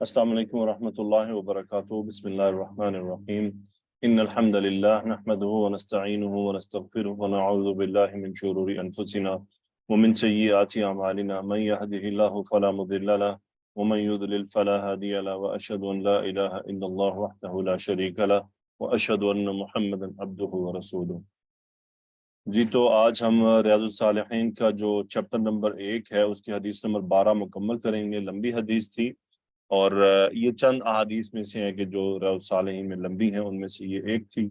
السلام علیکم ورحمۃ اللہ وبرکاتہ بسم اللہ الرحمن الرحیم ان الحمد للہ نحمده ونستعینه ونستغفره ونعوذ باللہ من شرور انفسنا ومن سیئات اعمالنا من يهده الله فلا مضل له ومن يضلل فلا هادي له واشهد ان لا اله الا الله وحده لا شريك له واشهد ان محمدا عبده ورسوله۔ جی تو آج ہم ریاض الصالحین کا جو چیپٹر نمبر 1 ہے اس کی حدیث نمبر 12 مکمل کریں گے۔ لمبی حدیث تھی اور یہ چند احادیث میں سے ہیں کہ جو ریاض الصالحین میں لمبی ہیں، ان میں سے یہ ایک تھی۔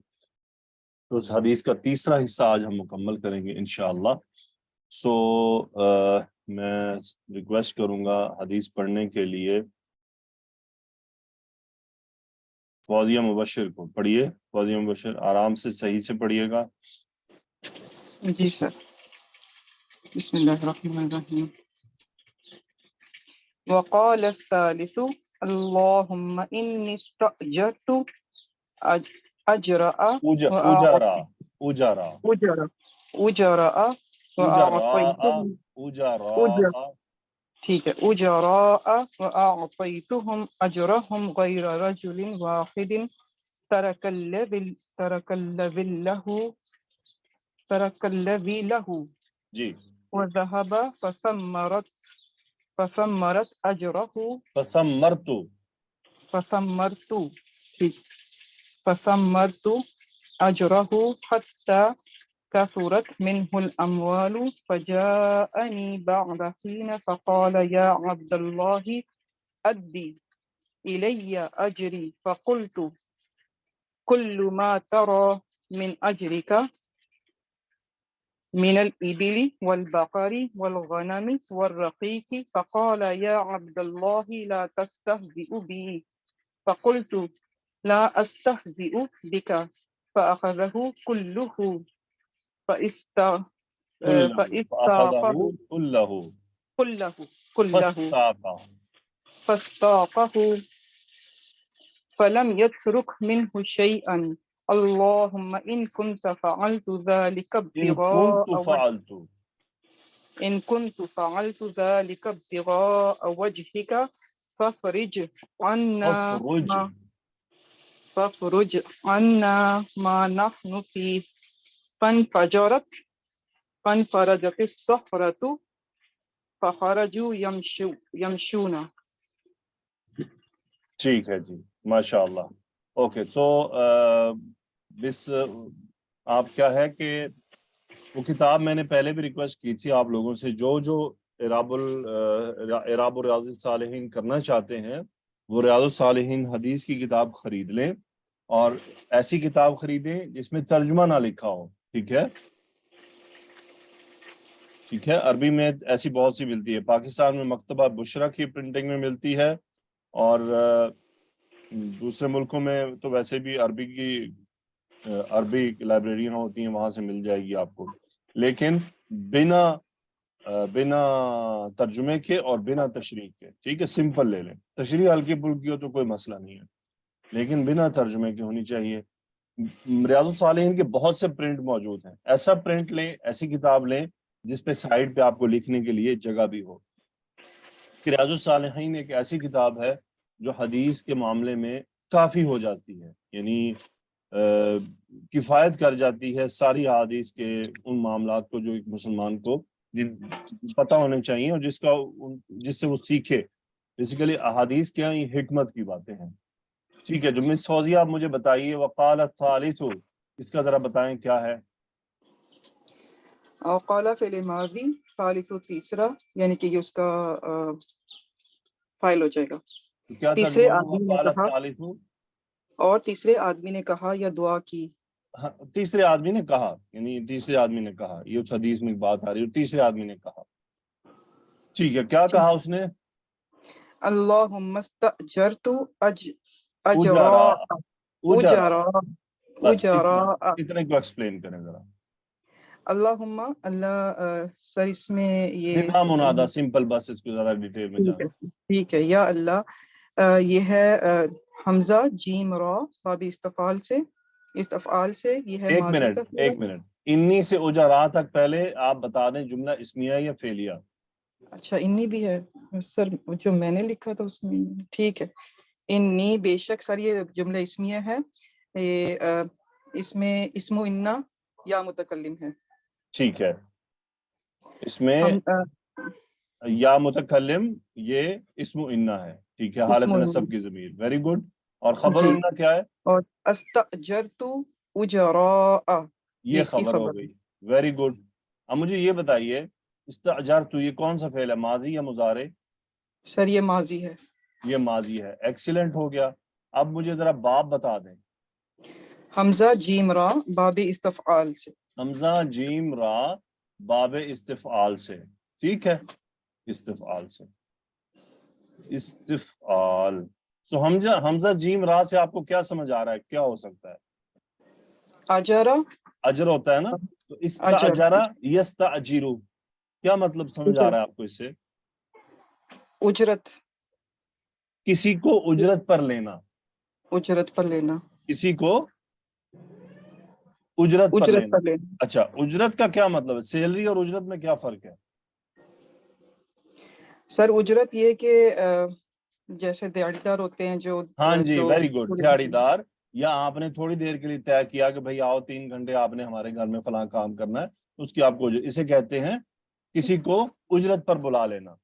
تو اس حدیث کا تیسرا حصہ آج ہم مکمل کریں گے انشاءاللہ۔ سو میں ریکویسٹ کروں گا حدیث پڑھنے کے لیے فوزیہ مبشر کو۔ پڑھیے فوزیہ مبشر، آرام سے صحیح سے پڑھیے گا۔ جی سر، بسم اللہ الرحمن الرحیم۔ وقال الثالث اللهم إني استأجرت أجرأ اجارا اجارا أجرأ وأعطيتهم اجارا ٹھیک ہے، أجراء وأعطيتهم أجرهم غير رجل واحد ترك الذي له جی وذهب فثمرت أجره فثمرت أجره حتى كثرت منه الأموال فجاءني بعد حين فقال يا عبد الله أدي إلي أجري فقلت كل ما ترى من أجرك من الإبل والبقر والغنم والرقيق فقال يا عبد الله لا تستهزئ بي فقلت لا أستهزئ بك فأخذه كله فأخذه كله فاستاقه فلم يترك منه شيئا اللهم إن كنت فعلت ذلك ابتغاء وجهك فافرج عنا ما نحن فيه فانفرجت الصخرة فخرجوا يمشون۔ ٹھیک ہے جی، ماشاء اللہ۔ اوکے، تو بس آپ کیا ہے کہ وہ کتاب میں نے پہلے بھی ریکویسٹ کی تھی آپ لوگوں سے، جو اعراب ریاض الصالحین کرنا چاہتے ہیں وہ ریاض الصالحین حدیث کی کتاب خرید لیں، اور ایسی کتاب خریدیں جس میں ترجمہ نہ لکھا ہو۔ ٹھیک ہے، ٹھیک ہے، عربی میں ایسی بہت سی ملتی ہے۔ پاکستان میں مکتبہ بشرا کی پرنٹنگ میں ملتی ہے، اور دوسرے ملکوں میں تو ویسے بھی عربی لائبریریاں ہوتی ہیں، وہاں سے مل جائے گی آپ کو، لیکن بنا ترجمے کے اور بنا تشریح کے۔ ٹھیک ہے، سمپل لے لیں، تشریح ہلکی پھلکی ہو تو کوئی مسئلہ نہیں ہے، لیکن بنا ترجمے کی ہونی چاہیے۔ ریاض الصالحین کے بہت سے پرنٹ موجود ہیں، ایسا پرنٹ لیں، ایسی کتاب لیں جس پہ سائڈ پہ آپ کو لکھنے کے لیے جگہ بھی ہو۔ کہ ریاض الصالحین ایک ایسی کتاب ہے جو حدیث کے معاملے میں کافی ہو جاتی ہے، یعنی کفایت کر جاتی ہے ساری احادیث کے ان معاملات کو جو ایک مسلمان کو پتہ ہونے چاہیے، اور جس سے وہ سیکھے۔ بیسیکلی احادیث کیا یہ حکمت کی باتیں ہیں۔ ٹھیک ہے، جو مس فوزیہ آپ مجھے بتائیے وقال الثالث، اس کا ذرا بتائیں کیا ہے؟ قال فعل ماضی، ثالث تیسرا، یعنی کہ یہ اس کا فائل ہو جائے گا۔ کیا تیسرے ترجمہ آدمی نے وقال کہا، الثالث؟ اور تیسرے آدمی نے کہا یا دعا کی۔ تیسرے آدمی نے کہا، یعنی تیسرے آدمی نے کہا، یہ اس حدیث میں ایک بات آ رہی ہے، تیسرے آدمی نے کہا۔ ٹھیک ہے، کیا کہا اس نے؟ اللہم استأجرت اجارا بس اجراء اتنے کو ایکسپلین کریں ذرا۔ اللہم، اللہ سر اس میں یہ ندا منادا سمپل، بس اس کو زیادہ ڈیٹیل میں جانا۔ ٹھیک ہے، یا اللہ، یہ ہے حمزہ جیم را صاب استفعال سے یہ ہے ایک ماضی کا منٹ، انی سے اجارا تک پہلے آپ بتا دیں جملہ اسمیہ یا فعلیہ؟ اچھا انی بھی ہے سر، جو میں نے لکھا تھا اس میں ٹھیک ہے. انی بے شک سر یہ جملہ اسمیہ ہے، یہ اس میں اسم و انا یا متکلم ہے. ٹھیک ہے، اس میں ہم یا متکلم یہ اسم انا ہے، ٹھیک ہے، حالت اسم و نصب کی ضمیر. Very good. اور خبر جی، انا کیا ہے؟ اور استأجرت اجراء یہ یہ اس کی خبر ہو خبر ہے. گئی. Very good. اب مجھے یہ بتائیے استاجرت یہ کون سا فعل ہے، ماضی یا مضارع؟ سر یہ ماضی ہے. یہ ماضی ہے. ایکسیلنٹ ہو گیا. اب مجھے ذرا باب بتا دیں. حمزہ جیم را باب استفعال سے. حمزہ جیم را باب استفعال سے. ٹھیک ہے، استفعال سے. استفعال. سو حمزہ جیم را سے آپ کو کیا سمجھ آ رہا ہے، کیا ہو سکتا ہے؟ اجرا اجر ہوتا ہے نا، تو اجر استاجرا یستاجرو کیا مطلب سمجھ آ رہا ہے آپ کو اس سے؟ اجرت، کسی کو اجرت پر لینا. اجرت پر لینا، کسی کو اجرت پر اجرت لینا. پر لینا. اچھا، اجرت کا کیا مطلب ہے؟ سیلری اور اجرت میں کیا فرق ہے؟ سر اجرت یہ کہ جیسے دیہڑیدار ہوتے ہیں جو ہاں جی، ویری گڈ. دیہڑی دار، یا آپ نے تھوڑی دیر کے لیے طے کیا کہ بھائی آؤ 3 گھنٹے آپ نے ہمارے گھر میں فلاں کام کرنا ہے، اس کی آپ کو اسے کہتے ہیں کسی کو اجرت پر بلا لینا.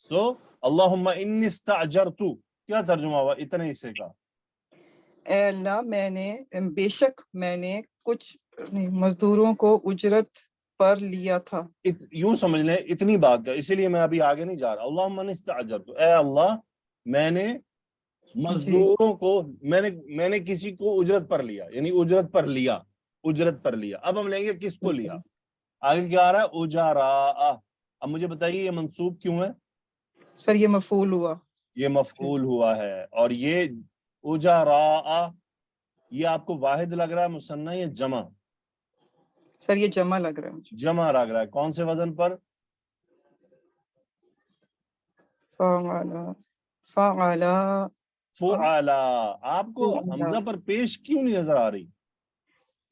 سو اللہم انی استاجرت کیا ترجمہ ہوا اتنے حصے کا؟ اے اللہ میں نے بے شک میں نے کچھ مزدوروں کو اجرت پر لیا تھا. یوں سمجھ لیں اتنی بات کا، اسی لیے میں ابھی آگے نہیں جا رہا. اللہم انی استاجرت، اے اللہ میں نے مزدوروں کو میں نے کسی کو اجرت پر لیا، یعنی اجرت پر لیا. اجرت پر لیا. اب ہم لیں گے کس کو لیا. آگے کیا آ رہا ہے؟ اجارا. اب مجھے بتائیے یہ منصوب کیوں ہے؟ سر یہ مفعول ہوا. یہ مفعول ہوا ہے. اور یہ اجارا یہ آپ کو واحد لگ رہا ہے، مثنیٰ یا جمع؟ سر یہ جمع لگ رہا ہے مجھے. جمع لگ رہا ہے. کون سے وزن پر؟ فعلا، فعلا، فعلا. آپ کو فعلا. حمزہ پر پیش کیوں نہیں نظر آ رہی؟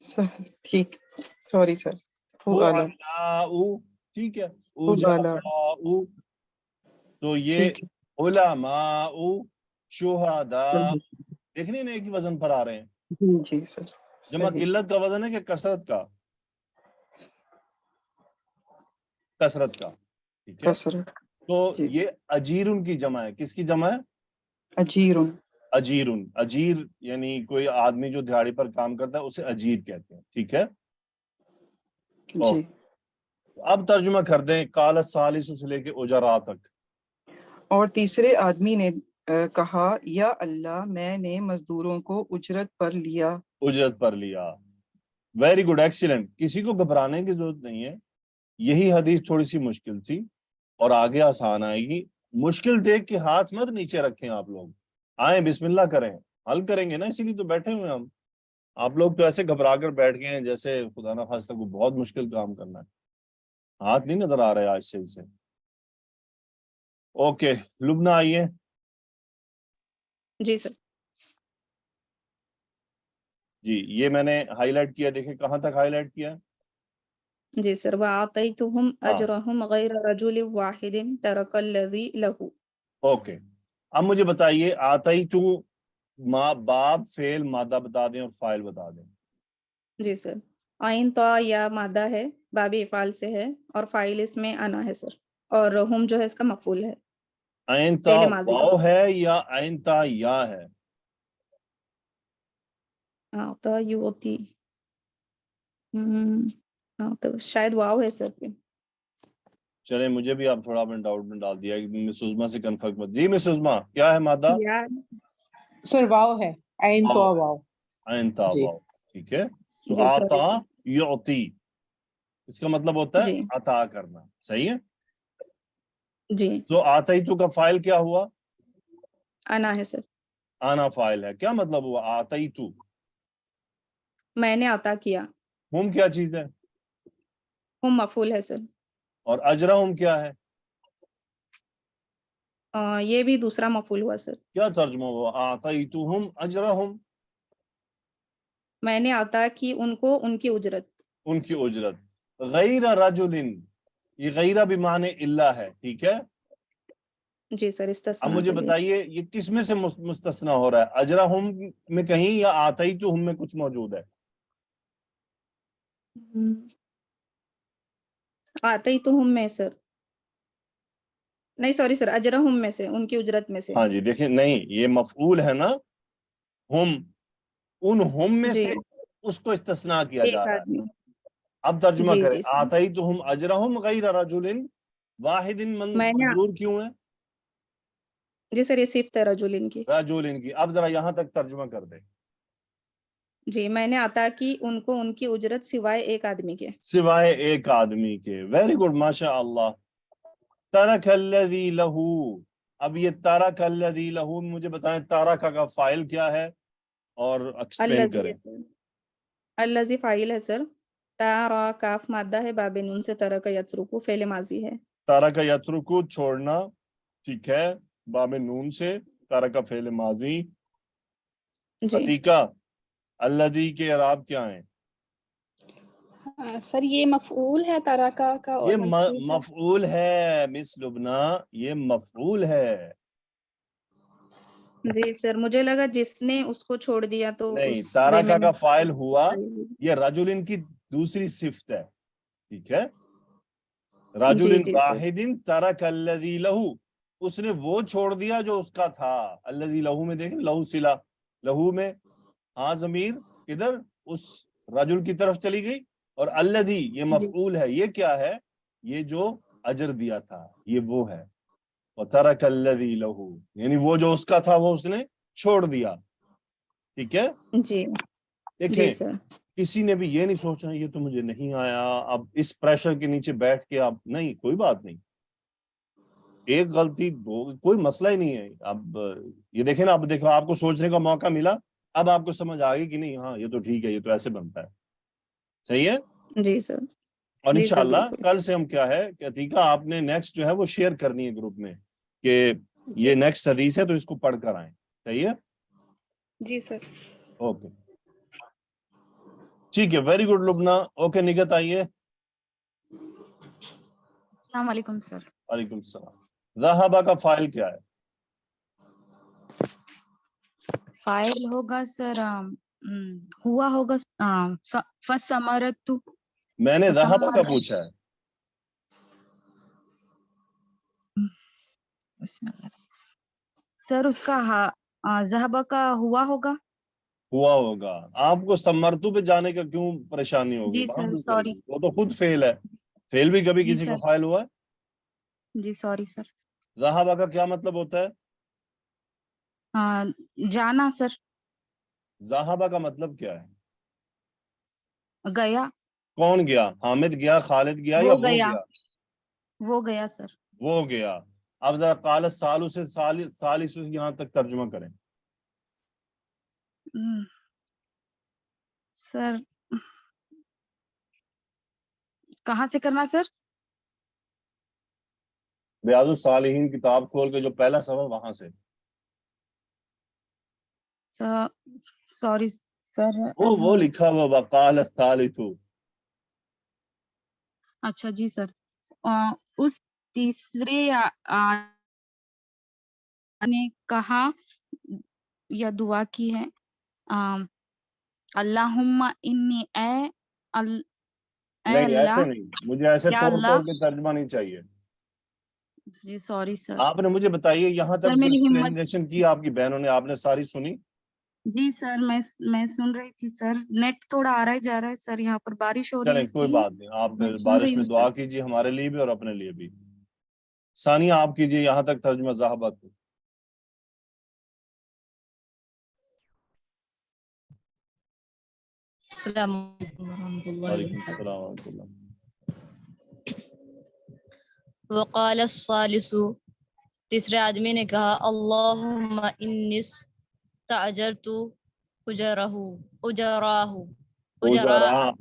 سر ٹھیک، سوری سر. فعلا، فعلا. ٹھیک ہے. فعلا، اجراء تو یہ ٹھیک علماء شہداء ہے. دیکھنے میں ایک ہی وزن پر آ رہے ہیں. جی جی سر جمع صحیح. قلت کا وزن ہے کہ کثرت کا؟ کثرت کا. ٹھیک ہے. کثرت. تو جی. یہ اجیرن کی جمع ہے. کس کی جمع ہے؟ اجیر. اجیرن. اجیر یعنی کوئی آدمی جو دیہڑی پر کام کرتا ہے اسے اجیر کہتے ہیں. ٹھیک ہے. جی. اب ترجمہ کر دیں. قال الثالث سے لے کے اجراء تک. اور تیسرے آدمی نے کہا یا اللہ میں نے مزدوروں کو اجرت پر لیا. اجرت پر لیا. Very good, excellent. کسی کو گھبرانے کی ضرورت نہیں ہے. یہی حدیث تھوڑی سی مشکل تھی اور آگے آسان آئے گی. مشکل دیکھ کے ہاتھ مت نیچے رکھیں. آپ لوگ آئیں بسم اللہ کریں، حل کریں گے نا، اسی لیے تو بیٹھے ہوئے ہم. آپ لوگ تو ایسے گھبرا کر بیٹھ گئے ہیں جیسے خدا نہ خواستہ کو بہت مشکل کام کرنا ہے. ہاتھ نہیں نظر آ رہے آج سے اسے. اوکے لبنہ آئیے. جی سر. جی یہ میں نے ہائی لائٹ کیا، دیکھیں کہاں تک ہائی لائٹ کیا. جی سر. وَآتَيْتُهُمْ ہاں أَجْرَهُمْ غَيْرَ رَجُلٍ وَاحِدٍ تَرَكَ الَّذِي لَهُ. اوکے. اب مجھے بتائیے آتا ہی تو باب فعل مادہ بتا دیں اور فاعل بتا دیں. جی سر. عین تا یا مادہ ہے، باب افعال سے ہے، اور فاعل اس میں انا ہے سر، اور ہم جو ہے اس کا مفعول ہے. عین تا فعل ماضی واو ہے یا عین تا یا ہے؟ آتا یوتی. تو شاید واو ہے سر. چلیں مجھے بھی آپ تھوڑا اپنے ڈاؤٹ میں ڈال دیا. مس عظما سے کنفرم. جی مس عظما کیا ہے مادہ؟ یا سر واو ہے، عین تو واو ہے. واو. عین تا جی واو. ٹھیک ہے. سو جی سر. آتا یعطی اس کا مطلب ہوتا ہے جی عطا کرنا. صحیح ہے. جی سو آتا ہی تو کا فاعل کیا ہوا؟ انا ہے سر. آنا فاعل ہے. کیا مطلب ہوا آتا ہی تو؟ میں نے عطا کیا. ہم کیا چیز ہے؟ ہم مفعول ہے سر. اور اجرہم کیا ہے؟ یہ بھی دوسرا مفعول ہوا سر. کیا ترجمہ ہوا آتیتہم اجرہم؟ میں نے عطا کی ان کو ان کی اجرت. ان کی اجرت. غیر رجل یہ غیرہ بمعنی الا ہے، ٹھیک ہے. جی سر اب استثناء مجھے کے لیے. بتائیے یہ کس میں سے مستثنا ہو رہا ہے؟ اجرہم میں کہیں یا آتیتہم میں کچھ موجود ہے؟ آتے ہی تو ہم میں سر، نہیں سوری سر، اجرہم میں سے، ان کی اجرت میں سے. ہاں جی دیکھیں، نہیں یہ مفعول ہے نا، ہم، ان ہم میں جی سے اس کو استثناء کیا جا ایک رہا ہے. آدمی. اب ترجمہ جی کریں، جی سر. آتیتہم اجرہم غیر رجل واحد میں نے مجرور کیوں ہے؟ جی سر یہ صفت ہے رجولین کی. رجل کی. اب ذرا یہاں تک ترجمہ کر دیں. جی میں نے عطا کی ان کو ان کی اجرت سوائے ایک آدمی کے. سوائے ایک آدمی کے. ویری گڈ، ماشاء اللہ. ترک الذی لہو. اب یہ ترک الذی لہو، مجھے بتائیں ترک کا فاعل کیا ہے اور ایکسپلین الذی کریں. ہے سر، الذی فاعل ہے سر، تا را کاف مادہ ہے، باب نون سے ترک یترکو فعل ماضی ہے. ترک یترکو چھوڑنا، ٹھیک ہے، باب نون سے، ترک فعل ماضی. جی عتیقہ الذی کے اعراب کیا ہیں؟ سر یہ مفعول ہے ترکا کا اور یہ منصوب ہے. مفعول ہے مس لبنہ، یہ مفعول ہے. جی سر مجھے لگا جس نے اس کو چھوڑ دیا تو نہیں، اس وے تارکا میں کا فاعل ہوا، یہ رجل ان کی دوسری صفت ہے، ٹھیک ہے. رجل جی جی سر. واحد ترک الذی لہو، اس نے وہ چھوڑ دیا جو اس کا تھا. الذی لہو میں دیکھیں، لہو صلہ، لہو میں ہاں ضمیر کدھر؟ اس رجل کی طرف چلی گئی. اور الذی یہ جی مفعول ہے، یہ کیا ہے؟ یہ جو اجر دیا تھا یہ وہ ہے. وترک الذی لہو یعنی وہ جو اس کا تھا وہ اس نے چھوڑ دیا، ٹھیک ہے. جی جی دیکھیں سر. کسی نے بھی یہ نہیں سوچنا یہ تو مجھے نہیں آیا، اب اس پریشر کے نیچے بیٹھ کے اب نہیں، کوئی بات نہیں، ایک غلطی دو، کوئی مسئلہ ہی نہیں ہے. اب یہ دیکھیں نا، اب دیکھو آپ کو سوچنے کا موقع ملا، اب آپ کو سمجھ آ گئی کہ نہیں ہاں یہ تو ٹھیک ہے، یہ تو ایسے بنتا ہے، صحیح ہے. جی سر. اور جی سر انشاءاللہ بالکل. کل سے ہم کیا ہے کہ عتیقہ آپ نے نیکسٹ جو ہے وہ شیئر کرنی ہے گروپ میں کہ جی یہ نیکسٹ حدیث ہے تو اس کو پڑھ کر آئیں، صحیح ہے. جی سر. اوکے ٹھیک ہے، ویری گڈ لبنہ. اوکے نگت آئیے. السلام علیکم سر. وعلیکم السلام. ذہبہ کا فاعل کیا ہے؟ فائل ہوگا سر ہوا ہوگا فثمرت. میں نے ذہبہ کا پوچھا ہے. سر اس کا ذہبہ کا ہوا ہوگا. ہوا ہوگا. آپ کو سمرتو پہ جانے کا کیوں پریشانی ہوگی؟ جی وہاں سر کیوں کریں سوری. گے؟ وہ تو خود فعل ہے. فعل بھی کبھی جی کسی کا سر. فاعل ہوا ہے؟ جی سوری سر. ذہبہ کا کیا مطلب ہوتا ہے؟ جانا سر. ذہبہ کا مطلب کیا ہے؟ گیا. کون گیا؟ حامد گیا، خالد گیا یا وہ گیا؟ وہ گیا سر. وہ گیا. اب ذرا قال سالو سے سالس یہاں تک ترجمہ کریں. سر کہاں سے کرنا سر؟ ریاض الصالحین کتاب کھول کے جو پہلا صفحہ وہاں سے. Sorry sir. وہ لکھا ہوا وقال الثالث. اچھا جی سر. اس تیسرے نے کہا یا دعا کی ہے اللہم انی نہیں ایسے اللہ نہیں، مجھے ایسے یا توڑ اللہ. توڑ کے ترجمہ نہیں چاہیے. جی سوری سر. آپ نے مجھے بتائیے یہاں سر تک جو میری ہمت. ایکسپلینیشن کی آپ کی بہنوں نے، آپ نے ساری سنی؟ جی سر میں سن رہی تھی سر. نیٹ تھوڑا آ رہا ہے جا رہا ہے سر، یہاں پر بارش ہو چلیں رہی کوئی تھی. بات نہیں، آپ میں سن بارش رہی میں ہوں دعا سر. کیجیے ہمارے لیے بھی اور اپنے لیے بھی. ثانیہ آپ کیجیے یہاں تک ترجمہ ذہبہ کو. السلام علیکم ورحمۃ اللہ وعلیکم وبرکاتہ. السلام ورحمۃ اللہ. وقال الثالث، تیسرے آدمی نے کہا اللہم انی استاجرت اجراہ.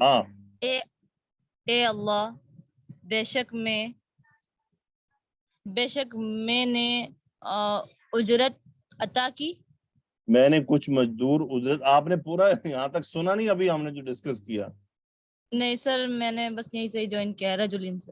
ہاں اے اللہ بے شک میں نے اجرت عطا کی. میں نے کچھ مزدور اجرت. آپ نے پورا یہاں تک سنا نہیں ابھی ہم نے جو ڈسکس کیا؟ نہیں سر میں نے بس یہیں سے جوائن کیا ہے رجولین سے.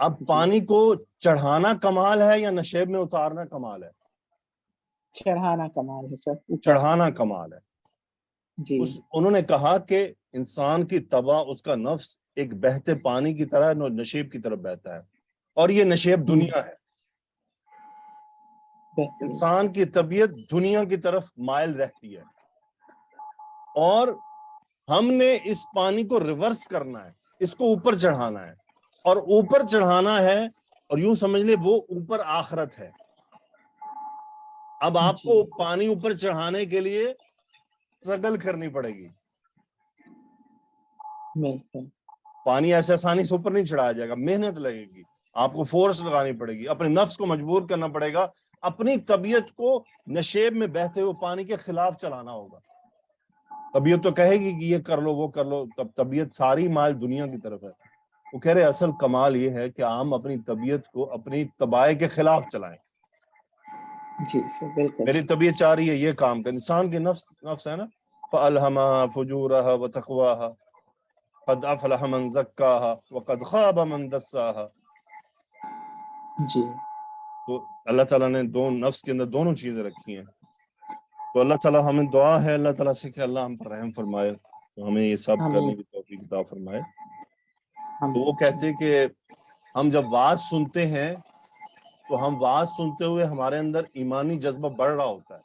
اب پانی کو چڑھانا کمال ہے یا نشیب میں اتارنا کمال ہے؟ چڑھانا کمال ہے سر. چڑھانا کمال ہے. جی انہوں نے کہا کہ انسان کی طبع، اس کا نفس ایک بہتے پانی کی طرح نشیب کی طرف بہتا ہے، اور یہ نشیب دنیا ہے. بہترین. انسان کی طبیعت دنیا کی طرف مائل رہتی ہے، اور ہم نے اس پانی کو ریورس کرنا ہے، اس کو اوپر چڑھانا ہے. اور اوپر چڑھانا ہے، اور یوں سمجھ لیں وہ اوپر آخرت ہے. اب آپ جی. کو پانی اوپر چڑھانے کے لیے اسٹرگل کرنی پڑے گی. بالکل. پانی ایسے آسانی سے اوپر نہیں چڑھایا جائے گا، محنت لگے گی، آپ کو فورس لگانی پڑے گی، اپنے نفس کو مجبور کرنا پڑے گا، اپنی طبیعت کو نشیب میں بہتے ہوئے پانی کے خلاف چلانا ہوگا. طبیعت تو کہے گی کہ یہ کر لو وہ کر لو، تب طبیعت ساری مائل دنیا کی طرف ہے. وہ کہہ رہے اصل کمال یہ ہے کہ ہم اپنی طبیعت کو اپنی طبائع کے خلاف چلائیں. جی سر بالکل. میری طبیعت چاہ رہی ہے یہ کام کر. انسان کے نفس ہے نا، فَأَلْهَمَهَا فُجُورَهَا وَتَقْوَاهَا قَدْ أَفْلَحَ مَنْ زَكَّاهَا وَقَدْ خَابَ مَنْ دَسَّاهَا. جی. تو اللہ تعالیٰ نے نفس کے اندر دونوں چیزیں رکھی ہیں. تو اللہ تعالیٰ ہمیں دعا ہے اللہ تعالیٰ سے کہ اللہ ہم پر رحم فرمائے، تو ہمیں یہ سب کرنے کی توفیق عطا فرمائے. تو وہ کہتے ہیں کہ ہم جب واعظ سنتے ہیں تو ہم واعظ سنتے ہوئے ہمارے اندر ایمانی جذبہ بڑھ رہا ہوتا ہے.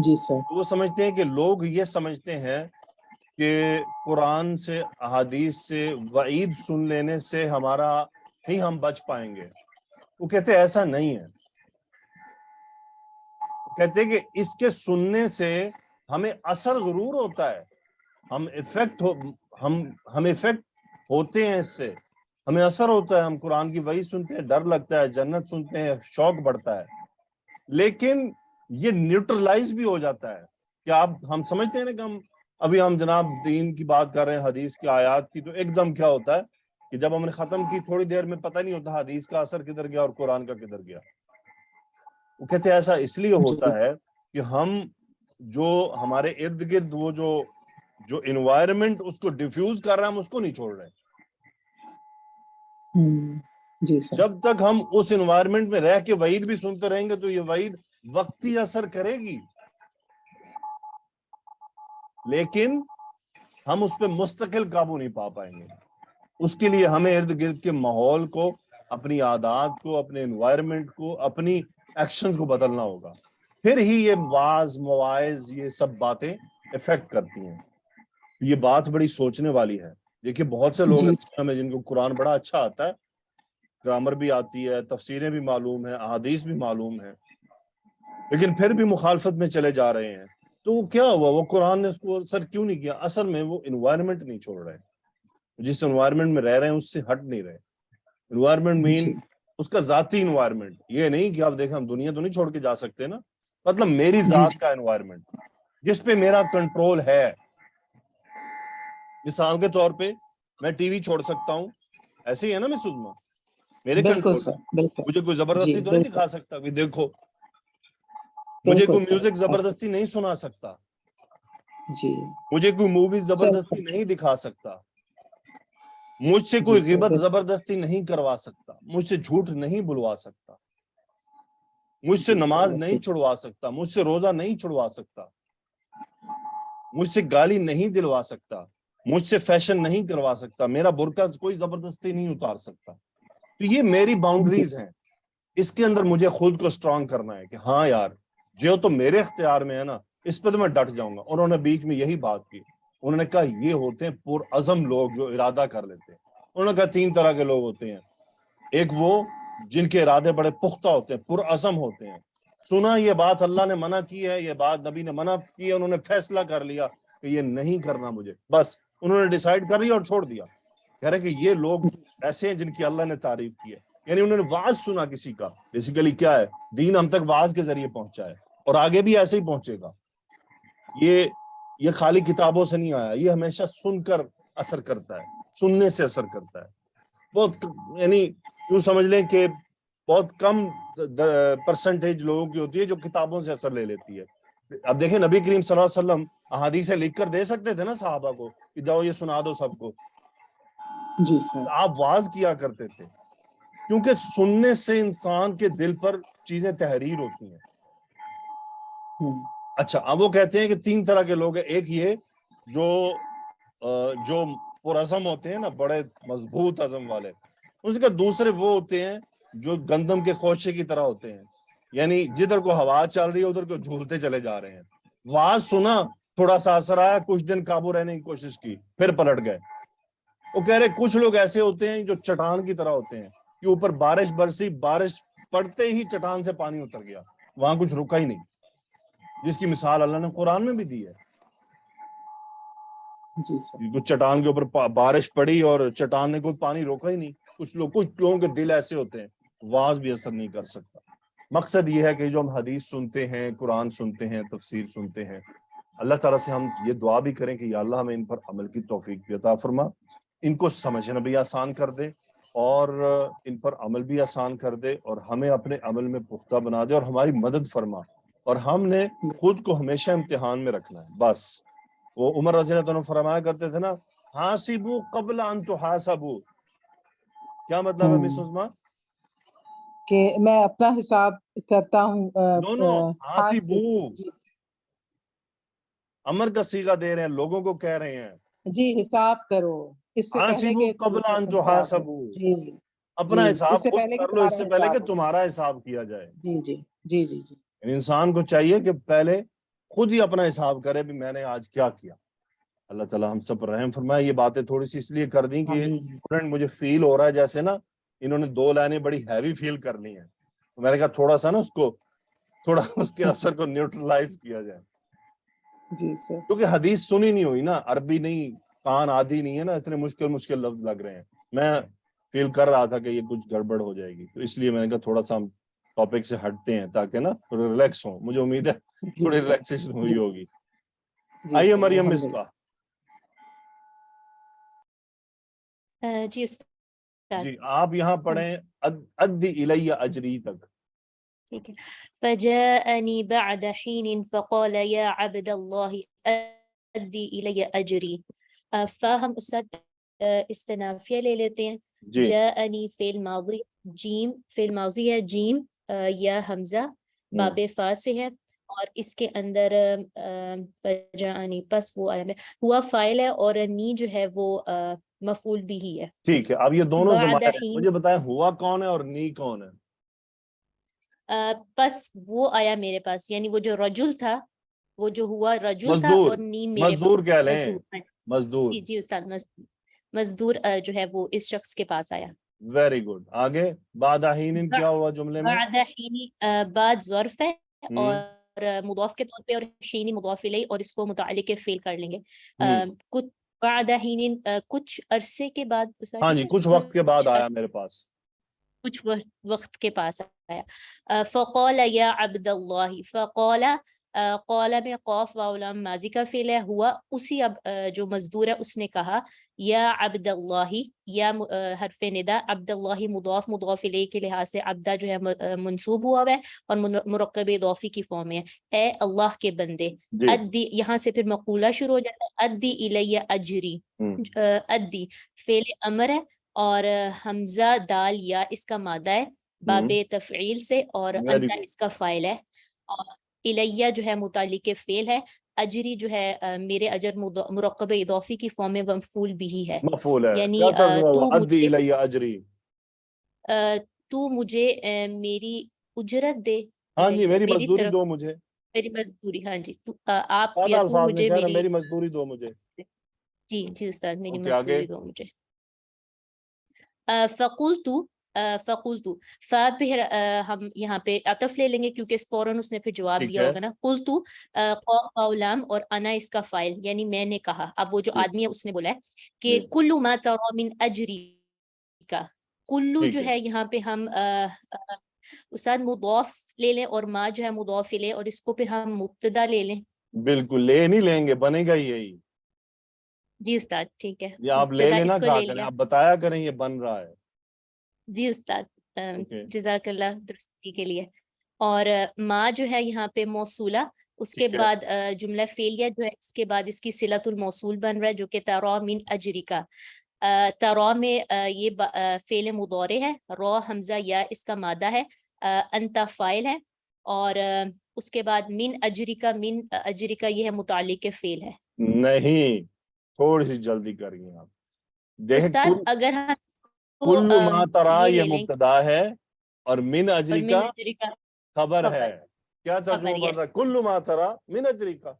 جی سر. وہ سمجھتے ہیں کہ لوگ یہ سمجھتے ہیں کہ قرآن سے احادیث سے وعید سن لینے سے ہمارا ہی ہم بچ پائیں گے. وہ کہتے ہیں ایسا نہیں ہے. وہ کہتے ہیں کہ اس کے سننے سے ہمیں اثر ضرور ہوتا ہے، ہم افیکٹ ہوتے ہیں، اس سے ہمیں اثر ہوتا ہے. ہم قرآن کی وحی سنتے ہیں، ڈر لگتا ہے، جنت سنتے ہیں، شوق بڑھتا ہے، لیکن یہ نیوٹرلائز بھی ہو جاتا ہے. کہ ہم سمجھتے ہیں نا کہ ہم جناب دین کی بات کر رہے ہیں، حدیث کی آیات کی، تو ایک دم کیا ہوتا ہے کہ جب ہم نے ختم کی تھوڑی دیر میں پتہ نہیں ہوتا حدیث کا اثر کدھر گیا اور قرآن کا کدھر گیا. وہ کہتے ہیں ایسا اس لیے ہوتا ہے کہ ہم جو ہمارے ارد گرد وہ جو انوائرمنٹ اس کو ڈیفیوز کر رہا ہے، ہم اس کو نہیں چھوڑ رہے. جی سر. جب تک ہم اس انوائرمنٹ میں رہ کے وعید بھی سنتے رہیں گے تو یہ وعید وقتی اثر کرے گی، لیکن ہم اس پہ مستقل قابو نہیں پا پائیں گے. اس کے لیے ہمیں ارد گرد کے ماحول کو، اپنی عادات کو، اپنے انوائرمنٹ کو، اپنی ایکشنز کو بدلنا ہوگا. پھر ہی یہ واعظ مواعظ یہ سب باتیں افیکٹ کرتی ہیں. یہ بات بڑی سوچنے والی ہے. دیکھیے بہت سے لوگ ہیں دنیا میں جن کو قرآن بڑا اچھا آتا ہے، گرامر بھی آتی ہے، تفسیریں بھی معلوم ہیں، احادیث بھی معلوم ہیں، لیکن پھر بھی مخالفت میں چلے جا رہے ہیں. تو وہ کیا ہوا؟ وہ قرآن نے اس کو اثر کیوں نہیں کیا؟ اصل میں وہ انوائرمنٹ نہیں چھوڑ رہے. جس انوائرمنٹ میں رہ رہے ہیں اس سے ہٹ نہیں رہے. انوائرمنٹ مین اس کا ذاتی انوائرمنٹ، یہ نہیں کہ آپ دیکھیں ہم دنیا تو نہیں چھوڑ کے جا سکتے نا، مطلب میری ذات کا انوائرمنٹ جس پہ میرا کنٹرول ہے. مثال کے طور پہ میں ٹی وی چھوڑ سکتا ہوں، ایسے ہی ہے نا میں سزما، میرے کنٹرول، مجھے کوئی زبردستی تو نہیں دکھا سکتا کہ دیکھو. مجھے کوئی میوزک زبردستی نہیں سنا سکتا، مجھے کوئی مووی زبردستی نہیں دکھا سکتا، مجھ سے کوئی غیبت زبردستی نہیں کروا سکتا، مجھ سے جھوٹ نہیں بلوا سکتا، مجھ سے نماز نہیں چھڑوا سکتا، مجھ سے روزہ نہیں چھڑوا سکتا، مجھ سے گالی نہیں دلوا سکتا، مجھ سے فیشن نہیں کروا سکتا، میرا برقع کوئی زبردستی نہیں اتار سکتا. تو یہ میری باؤنڈریز ہیں، اس کے اندر مجھے خود کو سٹرونگ کرنا ہے کہ ہاں یار جو تو میرے اختیار میں ہے نا، اس پہ تو میں ڈٹ جاؤں گا. اور انہوں نے بیچ میں یہی بات کی، انہوں نے کہا یہ ہوتے ہیں پرعزم لوگ جو ارادہ کر لیتے ہیں. انہوں نے کہا 3 طرح کے لوگ ہوتے ہیں. ایک وہ جن کے ارادے بڑے پختہ ہوتے ہیں، پرعزم ہوتے ہیں. سنا یہ بات اللہ نے منع کی ہے، یہ بات نبی نے منع کی ہے، انہوں نے فیصلہ کر لیا کہ یہ نہیں کرنا مجھے، بس انہوں نے ڈیسائیڈ کر لیا اور چھوڑ دیا. کہہ رہے کہ یہ لوگ ایسے ہیں جن کی اللہ نے تعریف کی ہے. یعنی انہوں نے واعظ سنا کسی کا، بیسیکلی کیا ہے، دین ہم تک واعظ کے ذریعے پہنچا ہے اور آگے بھی ایسے ہی پہنچے گا. یہ خالی کتابوں سے نہیں آیا، یہ ہمیشہ سن کر اثر کرتا ہے، سننے سے اثر کرتا ہے. بہت یعنی یوں سمجھ لیں کہ بہت کم پرسنٹیج لوگوں کی ہوتی ہے جو کتابوں سے اثر لے لیتی ہے. اب دیکھیں نبی کریم صلی اللہ علیہ وسلم احادیثیں لکھ کر دے سکتے تھے نا صحابہ کو کہ جاؤ یہ سنا دو سب کو، جی سر. آپ واز کیا کرتے تھے کیونکہ سننے سے انسان کے دل پر چیزیں تحریر ہوتی ہیں. اچھا اب وہ کہتے ہیں کہ 3 طرح کے لوگ ہیں. ایک یہ جو پرعزم ہوتے ہیں نا, بڑے مضبوط عزم والے. اس کے دوسرے وہ ہوتے ہیں جو گندم کے خوشے کی طرح ہوتے ہیں, یعنی جدھر کو ہوا چل رہی ہے ادھر کو جھولتے چلے جا رہے ہیں. واز سنا, تھوڑا سا اثر آیا, کچھ دن قابو رہنے کی کوشش کی, پھر پلٹ گئے. وہ کہہ رہے کچھ لوگ ایسے ہوتے ہیں جو چٹان کی طرح ہوتے ہیں کہ اوپر بارش برسی, بارش پڑتے ہی چٹان سے پانی اتر گیا, وہاں کچھ رکا ہی نہیں, جس کی مثال اللہ نے قرآن میں بھی دی ہے. جی سر. کچھ چٹان کے اوپر بارش پڑی اور چٹان نے کوئی پانی روکا ہی نہیں. کچھ لوگوں کے دل ایسے ہوتے ہیں, واز بھی اثر نہیں کر سکتا. مقصد یہ ہے کہ جو ہم حدیث سنتے ہیں, قرآن سنتے ہیں, تفسیر سنتے ہیں, اللہ تعالیٰ سے ہم یہ دعا بھی کریں کہ یا اللہ ہمیں ان پر عمل کی توفیق بھی عطا فرما, ان کو سمجھنا بھی آسان کر دے اور ان پر عمل بھی آسان کر دے, اور ہمیں اپنے عمل میں پختہ بنا دے اور ہماری مدد فرما. اور ہم نے خود کو ہمیشہ امتحان میں رکھنا ہے بس. وہ عمر رضی اللہ عنہ فرمایا کرتے تھے نا, حاسبو قبل ان تحاسبو. کیا مطلب ہے مس عظما؟ کہ میں اپنا حساب کرتا ہوں. نو حاسبو, امر کا صیغہ دے رہے ہیں, لوگوں کو کہہ رہے ہیں جی حساب کرو اس سے پہلے حاسبو کہ قبل ان تحاسبو. جی اپنا جی، حساب اس سے خود پہلے کہ کر لو, اس سے تمہارا پہلے کہ حساب ہو. تمہارا حساب کیا جائے. جی جی جی جی جی. انسان کو چاہیے کہ پہلے خود ہی اپنا حساب کرے بھی میں نے آج کیا کیا. اللہ تعالیٰ ہم سب پر رحم فرمائے. یہ باتیں تھوڑی سی اس لیے کر دیں کہ آمین. مجھے فیل ہو رہا ہے جیسے نا انہوں نے 2 لائنیں بڑی ہیوی فیل کر لی ہیں. میں نے کہا تھوڑا سا نا تھوڑا اس کے اثر کو نیوٹرلائز کیا جائے, جی سر. کیونکہ حدیث سنی نہیں ہوئی نا, عربی نہیں, کان عادی نہیں ہے نا, اتنے مشکل لفظ لگ رہے ہیں. میں فیل کر رہا تھا کہ یہ کچھ گڑبڑ ہو جائے گی, تو اس لیے میں نے کہا تھوڑا سا ہم ٹاپک سے ہٹتے ہیں تاکہ نا تھوڑے ریلیکس ہوں. مجھے امید ہے تھوڑی ریلیکسیشن ہوئی ہوگی. آئیے مریم مصباح. جی استاد. جی آپ یہاں پڑھیں ادی الی اجری تک. ٹھیک ہے. فجاءنی بعد حین فقال یا عبد اللہ ادی الی اجری. فہم استاد استنافیہ لے لیتے ہیں. جی جاءنی فعل ماضی, جیم فعل ماضی ہے, جیم یا حمزہ باب فا سے ہے, اور اس کے اندر فجاءنی پس وہ آیا میں ہوا فاعل ہے, اور نی جو ہے وہ مفعول بھی ہی ہے. ٹھیک ہے. اب یہ دونوں بعد ضمائر ہیں, حین, مجھے بتائیں ہوا کون ہے اور نی کون ہے؟ پس وہ آیا میرے پاس, یعنی وہ جو رجل تھا, وہ جو ہوا رجل تھا, مزدور, اور نی میرے مزدور کہہ لیں, مزدور. مزدور. جی جی استاد, مزدور جو ہے وہ اس شخص کے پاس آیا. Very good. آگے بعد حین کیا ہوا جملے میں؟ بعد حین بعد ظرف ہے اور مضاف کے طور پہ, اور حین مضاف الیہ, اور اس کو متعلق فعل کر لیں گے. کچھ بعد حین کچھ عرصے کے بعد. ہاں جی, کچھ وقت کے بعد آیا میرے پاس, کچھ وقت کے پاس آیا. فقال یا عبد اللہ, فقال قال میں قاف واو لام ماضی کا فعل ہے, ہوا اسی جو مزدور ہے اس نے کہا یا عبد اللہ, یا حرف ندا, عبد اللہ مضاف مضاف الیہ کے لحاظ سے عبدہ جو ہے منصوب ہوا ہے اور مرکب اضافی کی فارم میں ہے, اے اللہ کے بندے. ادی یہاں سے پھر مقولہ شروع ہو جاتا ہے, ادی الیہ اجری. ادی فعل امر ہے, اور حمزہ دال یا اس کا مادہ ہے باب تفعیل سے, اور انت اس کا فاعل ہے, اور الیہ جو ہے متعلق فعل ہے, اجری جو ہے میرے اجر مرکب اضافی کی فارم میں مفعول بھی ہے, مفعول ہے. یعنی کیا ترجمہ ہوا ادی الی اجری؟ تو مجھے میری اجرت دے. ہاں جی, میری مزدوری دو مجھے. میری مزدوری, ہاں جی, آپ سادہ یا تو الفاظ میں مجھے کہہ رہا میری مزدوری دو مجھے. جی جی استاد, میری اوکے, آگے. مزدوری دو مجھے. فقلتو فا پھر ہم یہاں پہ عطف لے لیں گے کیونکہ فوراً اس نے پھر جواب ٹھیک دیا ہے. ہوگا نا. قلتو قاف واو لام اور انا اس کا فاعل, یعنی میں نے کہا. اب وہ جو آدمی ہے اس نے بولا ہے کہ کلو ما ترا من اجری کا, کلو جو ہے یہاں پہ ہم استاد مضاف لے لیں, اور ما جو ہے مضاف لے, اور اس کو پھر ہم مبتدا لے لیں. بالکل لے نہیں لیں گے, بنے گا یہی. جی استاد ٹھیک ہے, یہ آپ لے لینا, کہا کریں, آپ بتایا کریں یہ بن رہا ہے. جی استاد, جزاک اللہ درستی کے لیے. اور ما جو ہے یہاں پہ موصولہ, اس کے بعد جملہ فعلیہ جو ہے, اس کے بعد اس کی صلۃ الموصول بن رہا ہے جو کہ ترا من اجری کا. ترا میں یہ فعل مضارع ہے، را حمزہ یا اس کا مادہ ہے، انت فاعل ہے، اور اس کے بعد من اجریکا یہ ہے متعلق فعل ہے۔ نہیں، تھوڑی سی جلدی کریے آپ۔ دیکھیں استاد اگر ہم کل ما ترا یہ یہ لے لیں مبتدا ہے اور من اور اجری من کا اجریکا خبر ہے۔ کیا ترجمہ خبر، بن رہا ہے؟ yes۔ کل ما ترا من اجری کا،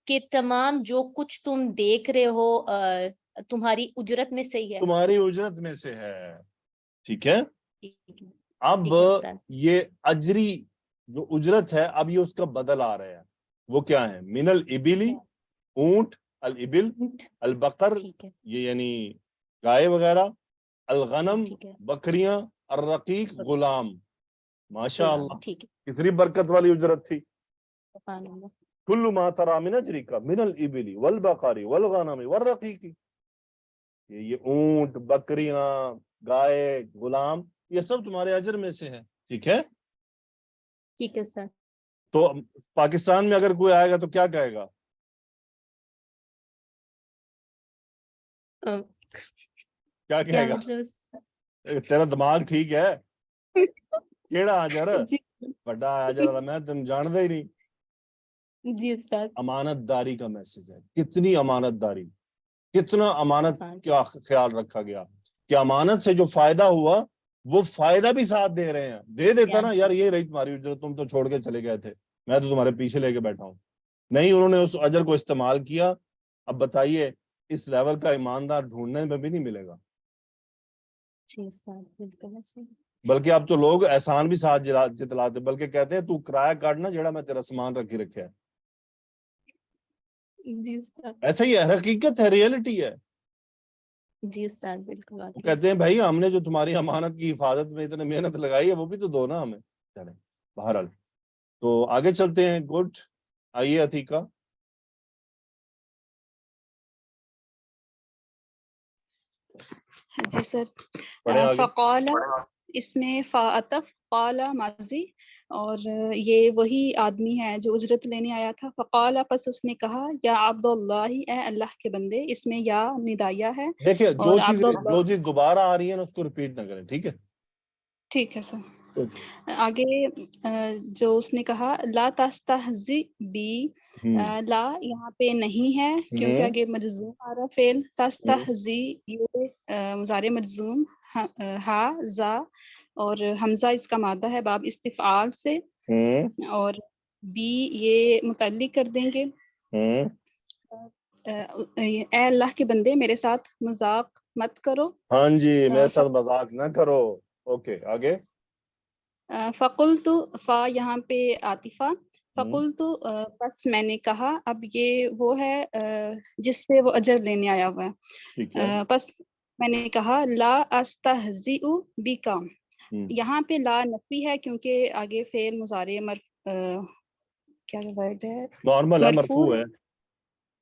کہ تمام جو کچھ تم دیکھ رہے ہو تمہاری اجرت میں سے ہی ہے۔ تمہاری اجرت میں سے ہے، ٹھیک ہے۔ اب ٹھیک ہے استاد۔ یہ اجری جو اجرت ہے، اب یہ اس کا بدل آ رہا ہے، وہ کیا ہے؟ من الابلی، اونٹ، الابل، البقر ٹھیک ہے، یہ یعنی گائے وغیرہ، الغنم ٹھیک ہے، بکریاں، الرقیق غلام۔ ماشاء غلام، اللہ، ٹھیک ہے، کتنی برکت والی اجرت تھی۔ سبحان اللہ۔ کل ما ترا من اجریک من الابل والبقر والغنم والرقیق، یہ اونٹ، بکریاں، گائے، غلام، یہ سب تمہارے اجر میں سے ہے، ٹھیک ہے۔ ٹھیک ہے سر۔ تو پاکستان میں اگر کوئی آئے گا تو کیا کہے گا؟ کیا کیا کہے گا؟ مطلب؟ تیرا دماغ ٹھیک ہے؟ کیڑا اجر؟ جی بڑا اجر والا میں تم جانتا ہی نہیں۔ جی استاد۔ امانت داری کا میسج ہے، کتنی امانت داری، کتنا امانت کیا خیال رکھا گیا کہ امانت سے جو فائدہ ہوا وہ فائدہ بھی ساتھ دے رہے ہیں۔ دے دیتا نا یار یہ رہی تمہاری اجرت، تم تو چھوڑ کے چلے گئے تھے، میں تو تمہارے پیچھے لے کے بیٹھا ہوں۔ نہیں، انہوں نے اس اجر کو استعمال کیا۔ اب بتائیے اس لیول کا ایماندار ڈھونڈنے میں بھی نہیں ملے گا۔ جی استاد، بالکل ایسے۔ بلکہ اب تو لوگ احسان بھی ساتھ جتلاتے، بلکہ کہتے ہیں تو کرایہ کاٹنا جیڑا میں تیرا سامان رکھی رکھا ہے۔ جی استاد۔ ایسا ہی ہے، حقیقت ہے، ریئلٹی ہے۔ جی استاد، بالکل وہ واقعی۔ کہتے ہیں بھائی ہم نے جو تمہاری امانت کی حفاظت میں اتنے محنت لگائی ہے وہ بھی تو دو نا ہمیں۔ چلیں بہرحال تو آگے چلتے ہیں۔ گڈ، آئیے عتیقہ۔ جی سر۔ پڑھیں آگے۔ فقال، اس میں فاعتف، قال ماضی، اور یہ وہی آدمی ہے جو اجرت لینے آیا تھا۔ فقال، پس اس نے کہا، یا عبد اللہ، اے اللہ کے بندے۔ اس میں یا ندایا ہے، دیکھیے اور عبد اللہ، جو چیز دوبارہ آ رہی ہے نا اس کو ریپیٹ نہ کریں، ٹھیک ہے۔ ٹھیک ہے سر۔ آگے جو اس نے کہا، لا تستہزئ بی، لا یہاں پہ نہیں ہے کیونکہ آگے مجزوم آ رہا فعل۔ تستہزئ یہ مضارع مجزوم، ہا زا اور حمزہ اس کا مادہ ہے باب استفعال سے، اور بی یہ متعلق کر دیں گے۔ اے اللہ کے بندے میرے ساتھ مذاق مت کرو۔ ہاں جی، میرے ساتھ مذاق نہ کرو۔ اوکے آگے۔ فقلت، فا یہاں پہ عاطفہ، فقلت بس میں نے کہا۔ اب یہ وہ ہے جس سے وہ اجر لینے آیا ہوا ہے۔ بس میں نے کہا، لا استہزئ بک، یہاں پہ لا نفی ہے کیونکہ آگے فعل مضارع کیا ورڈ ہے، نارمل ہے، مرفوع ہے۔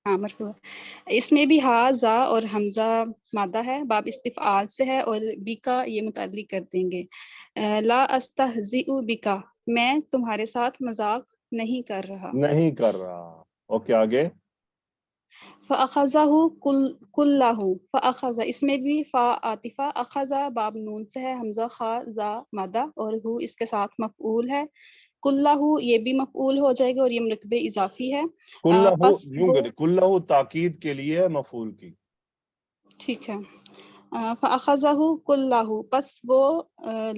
ہاں مرفوع ہے۔ اس میں بھی ہا زا اور حمزہ مادہ ہے باب استفعال سے ہے، اور بیکا یہ متعلق کر دیں گے۔ لا استہزئ بکا، میں تمہارے ساتھ مذاق نہیں کر رہا۔ نہیں کر رہا۔ اوکے آگے۔ فَأَخَذَهُ كُلَّهُ، فَأَخَذَ اس میں بھی فا عاطفہ، اخذ باب نون سے ہے، حمزہ خا زا مادہ، اور ہو اس کے ساتھ مفعول ہے۔ کلہ یہ بھی مفعول ہو جائے گا اور یہ مرکب اضافی ہے۔ کلہ تاکید کے لیے مفعول کی، ٹھیک ہے۔ فَأَخَذَهُ كُلَّهُ پس وہ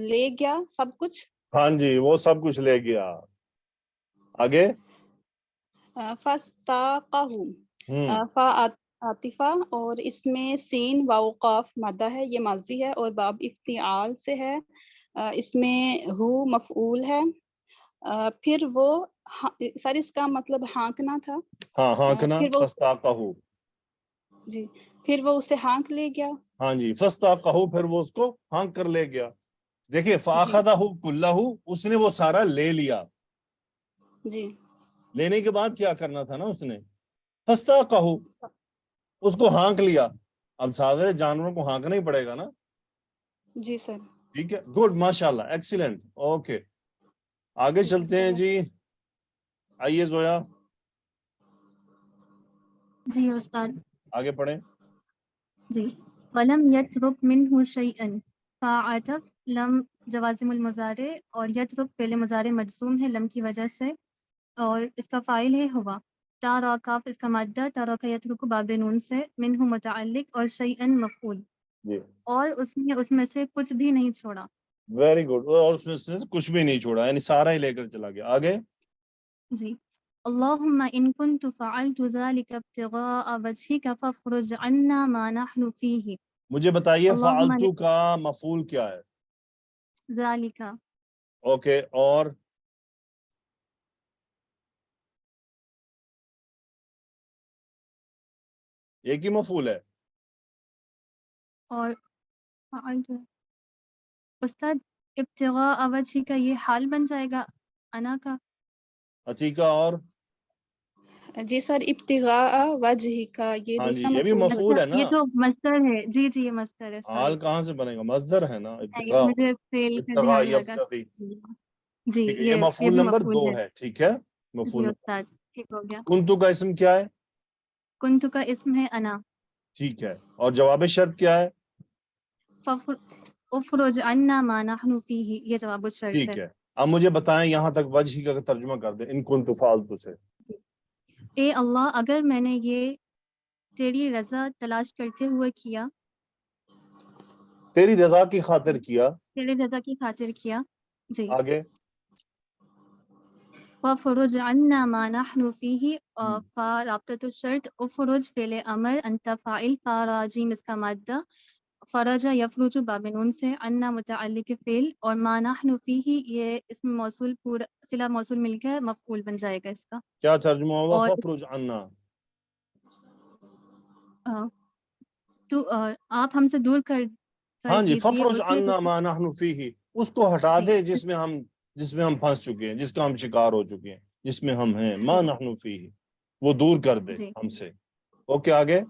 لے گیا سب کچھ۔ ہاں جی وہ سب کچھ لے گیا۔ آگے۔ فَاسْتَاقَهُ، فا عاطفہ اور اس میں سین واو قاف مادہ ہے، یہ ماضی ہے اور باب افتعال سے ہے۔ اس میں ہو مفعول ہے۔ پھر وہ سر اس کا مطلب ہانکنا تھا۔ ہاں ہانکنا، پھر وہ فاستاقہ، جی پھر وہ اسے ہانک لے گیا۔ ہاں جی فاستاقہ، پھر وہ اس کو ہانک کر لے گیا۔ دیکھیے فاخذہ کلہ، اس نے وہ سارا لے لیا۔ جی لینے کے بعد کیا کرنا تھا نا اس نے؟ فاستاقہ، اس کو ہانک لیا۔ اب سارے جانوروں کو ہانکنا ہی پڑے گا نا۔ جی سر۔ ٹھیک ہے، گڈ، ماشاءاللہ، ایکسیلنٹ۔ اوکے آگے چلتے ہیں جی، آئیے زویا۔ جی استاد آگے پڑھیں. جی ولم یترک منہ شیئا فعطف لم جوازم المضارع اور یترک فعل مضارع مجزوم ہے لم کی وجہ سے اور اس کا فاعل ہے ہوا. تارا کاف اس کا مادہ تارک یترک باب نون سے منہ متعلق اور شیئا مفعول جی اور اس میں سے کچھ بھی نہیں چھوڑا. Very good. اور اس میں سے کچھ بھی نہیں چھوڑا یعنی سارا ہی لے کر چلا گیا. آگے. جی اللهم إن كنت فعلت ذلك ابتغاء وجهك فافرج عنا ما نحن فيه. مجھے بتائیے اللهم فعلتو کا مفعول کیا ہے؟ ذلك. اوکے اور ایک ہی مفعول ہے. اور فعلت استاد ابتغاء وجهك یہ حال بن جائے گا انا کا. عتیقہ اور جی سر ابتغاء وجہ کا یہ ہاں جی دوسرا یہ بھی مفعول ہے. مفعول ہے نا. یہ تو مصدر ہے. جی جی یہ مصدر ہے. حال کہاں سے بنے گا؟ مصدر ہے نا. ابتغاء مجھے فعل کا ابتغاء دھیان لگا. یبتغی. جی ٹھیک ہے یہ یہ مفعول بھی نمبر 2 مفعول ہے. ٹھیک ہے جی مفعول. استاد ٹھیک ہو گیا. کنتو کا اسم کیا ہے؟ کنت کا اسم ہے انا. ٹھیک ہے اور جواب شرط کیا ہے؟ افرج عنا ما نحن فيه یہ جواب الشرط ہے. ٹھیک ہے. اب مجھے بتائیں یہاں تک وجہ کا ترجمہ کر دیں ان کنتو فعلتو سے. اے اللہ اگر میں نے یہ تیری رضا تلاش کرتے ہوئے کیا. تیری رضا کی خاطر کیا. تیری رضا کی خاطر کیا. جی آگے. وَفُرُجْ عَنَّا مَا نَحْنُ فِيهِ فرابطۃ الشرط افرج فعل امر انت فاعل فراجیم اس کا مادہ فرج یفرج باب نون سے عنا متعلق فعل اور ما نحن فیہ یہ اسم موصول پورا صلہ موصول مل کر مفعول بن جائے گا اس کا. کیا ترجمہ ہوگا؟ اور ففرج عنا. تو آپ ہم سے دور کر ہاں جی دیجیے ففرج اسے عنا ما نحن فیہ اس کو ہٹا جی دے جس میں ہم پھنس چکے ہیں جس کا ہم شکار ہو چکے ہیں جس میں ہم ہیں. ما نحن فیہ وہ دور کر دے جی ہم سے. اوکے آگے.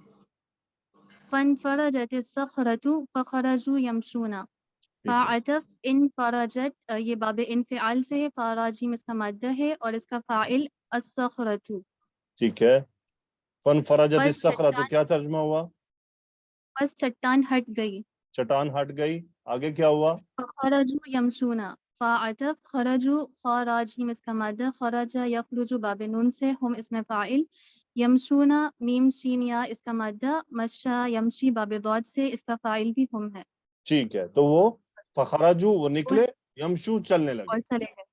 فانفرجت الصخرة فخرجوا يمشون. فعطف ان فرجت یہ باب انفعال سے ہے. فراجیم اس کا مادہ ہے اور اس کا فاعل الصخرة. ٹھیک ہے. فانفرجت بس الصخرۃ چٹان کیا ترجمہ ہوا؟ بس چٹان ہٹ گئی. چٹان ہٹ گئی. آگے کیا ہوا؟ فخرجوا يمشون. فعطف خرجوا خراجیم اس کا مادہ خرج یخرج باب نون سے ہم اس میں فاعل یمشون میم شین یا اس کا مادہ مشا یمشی باب ضاد سے اس کا فاعل بھی ہم ہے. ٹھیک ہے تو وہ فخرجو وہ نکلے یمشو چلنے لگے. اور چلے گئے.